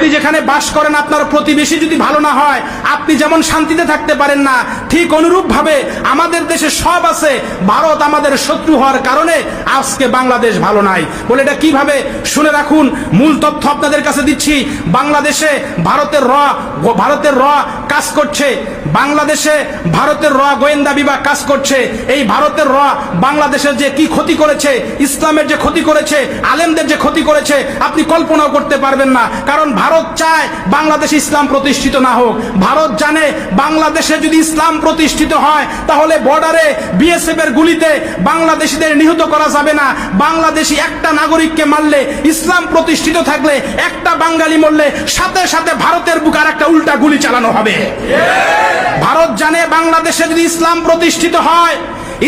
আপনি যেখানে বাস করেন আপনার প্রতিবেশী যদি ভালো না হয় আপনি যেমন শান্তিতে থাকতে পারেন না, ঠিক অনুরূপ ভাবে আমাদের দেশে সব আছে, ভারত আমাদের শত্রু হওয়ার কারণে আজকে বাংলাদেশ ভালো নাই। বলে এটা কিভাবে? শুনে রাখুন, মূল তথ্য আপনাদের কাছে দিচ্ছি। বাংলাদেশে ভারতের র কাজ করছে, বাংলাদেশে ভারতের র গোয়েন্দা বিভাগ কাজ করছে। এই ভারতের র বাংলাদেশের যে কি ক্ষতি করেছে, ইসলামের যে ক্ষতি করেছে, আলেমদের যে ক্ষতি করেছে, আপনি কল্পনাও করতে পারবেন না। কারণ ভারত চায় বাংলাদেশে ইসলাম প্রতিষ্ঠিত না হোক। ভারত জানে বাংলাদেশে যদি ইসলাম প্রতিষ্ঠিত হয় তাহলে বর্ডারে বিএসএফ এর গুলিতে বাংলাদেশিদের নিহত করা যাবে না। বাংলাদেশি একটা নাগরিককে মারলে, ইসলাম প্রতিষ্ঠিত থাকলে, একটা বাঙালি মরলে সাথে সাথে ভারতের বুকে আর একটা উল্টা গুলি চালানো হবে। ভারত জানে বাংলাদেশে যদি ইসলাম প্রতিষ্ঠিত হয়,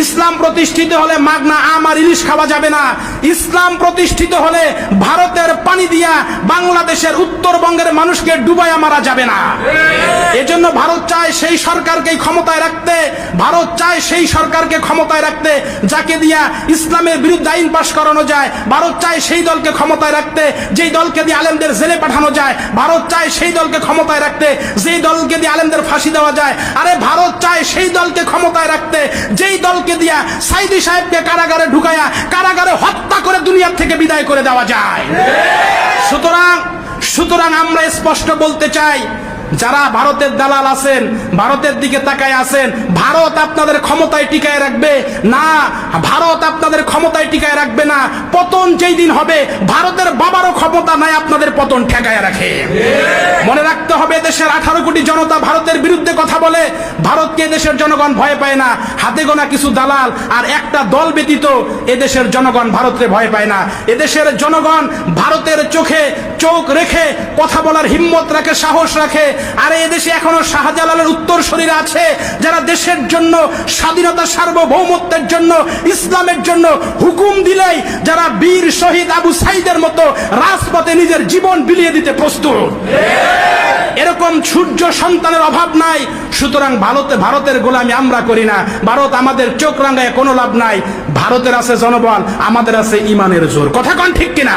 ইসলাম প্রতিষ্ঠিত হলে মাগনা আম আর ইলিশ খাওয়া যাবে না। ইসলাম প্রতিষ্ঠিত হলে ভারতের পানি দিয়া বাংলাদেশের উত্তরবঙ্গের মানুষকে ডুবাইয়া মারা যাবে না। এজন্য ভারত চায় সেই সরকারকে ক্ষমতায় রাখতে, ভারত চায় সেই সরকারকে ক্ষমতায় রাখতে যাকে দিয়া ইসলামের বিরুদ্ধে আইন পাশ করানো যায়। ভারত চায় সেই দলকে ক্ষমতায় রাখতে যেই দলকে দিয়ে আলেমদের জেলে পাঠানো যায়। ভারত চায় সেই দলকে ক্ষমতায় রাখতে যেই দলকে দিয়ে আলেমদের ফাঁসি দেওয়া যায়। আরে ভারত চায় সেই দলকে ক্ষমতায় রাখতে যেই দলকে দিয়া সাইদি সাহেবকে কারাগারে ঢুকায়া কারাগারে হত্যা করে দুনিয়া থেকে বিদায় করে দেওয়া যায়। সুতরাং আমরা স্পষ্ট বলতে চাই, যারা ভারতের দালাল আছেন, ভারতের দিকে তাকায় আছেন, ভারত আপনাদের ক্ষমতায় টিকায় রাখবে না। ভারত আপনাদের ক্ষমতায় টিকায় রাখবে না। পতন যেই দিন হবে ভারতের বাবারও ক্ষমতা নাই আপনাদের পতন ঠেকায় রাখে। মনে রাখতে হবে, দেশের 18 কোটি জনতা ভারতের বিরুদ্ধে কথা বলে, ভারতকে দেশের জনগণ ভয় পায় না। হাতে গোনা কিছু দালাল আর একটা দল ব্যতীত এদেশের জনগণ ভারতকে ভয় পায় না। এদেশের জনগণ ভারতের চোখে চোখ রেখে কথা বলার হিম্মত রাখে, সাহস রাখে। আরে এদেশে এখনো শাহজালালের উত্তরসূরিরা আছে যারা দেশের জন্য, স্বাধীনতা সার্বভৌমত্বের জন্য, ইসলামের জন্য হুকুম দিলেই যারা বীর শহীদ আবু সাইদের মতো রাজপথে নিজের জীবন বিলিয়ে দিতে প্রস্তুত। এরকম সূর্য সন্তানের অভাব নাই। সুতরাং ভারতের গোলামি আমরা করি না। ভারত আমাদের চোখ রাঙায় কোনো লাভ নাই। ভারতের আছে জনবল, আমাদের আছে ইমানের জোর। কথা কোন ঠিক কিনা?